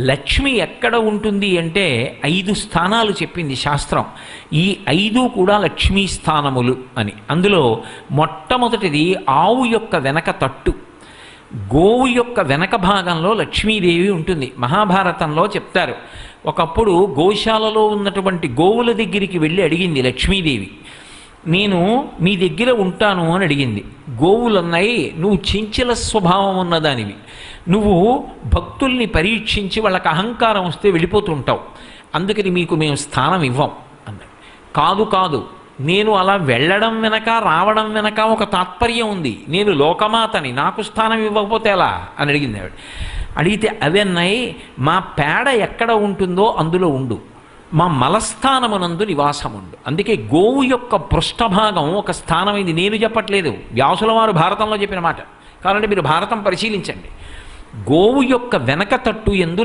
లక్ష్మి ఎక్కడ ఉంటుంది అంటే 5 స్థానాలు చెప్పింది శాస్త్రం. ఈ 5 కూడా లక్ష్మీ స్థానములు అని. అందులో మొట్టమొదటిది ఆవు యొక్క వెనక తట్టు. గోవు యొక్క వెనక భాగంలో లక్ష్మీదేవి ఉంటుంది. మహాభారతంలో చెప్తారు, ఒకప్పుడు గోశాలలో ఉన్నటువంటి గోవుల దగ్గరికి వెళ్ళి అడిగింది లక్ష్మీదేవి, నేను మీ దగ్గర ఉంటాను అని అడిగింది. గోవులున్నాయి, నువ్వు చెంచల స్వభావం ఉన్నదానివి, నువ్వు భక్తుల్ని పరీక్షించి వాళ్ళకి అహంకారం వస్తే వెళ్ళిపోతుంటావు, అందుకని మీకు మేము స్థానం ఇవ్వం అన్నది. కాదు కాదు, నేను అలా వెళ్ళడం వెనక రావడం వెనక ఒక తాత్పర్యం ఉంది, నేను లోకమాతని, నాకు స్థానం ఇవ్వకపోతే ఎలా అని అడిగింది ఆవిడ. అడిగితే అవన్నాయి, మా పేడ ఎక్కడ ఉంటుందో అందులో ఉండు, మా మలస్థానమునందు నివాసం ఉండు. అందుకే గోవు యొక్క పృష్ఠభాగం ఒక స్థానమైంది. నేను చెప్పట్లేదు, వ్యాసుల వారు భారతంలో చెప్పిన మాట. కాబట్టి మీరు భారతం పరిశీలించండి. గోవు యొక్క వెనక తట్టు యందు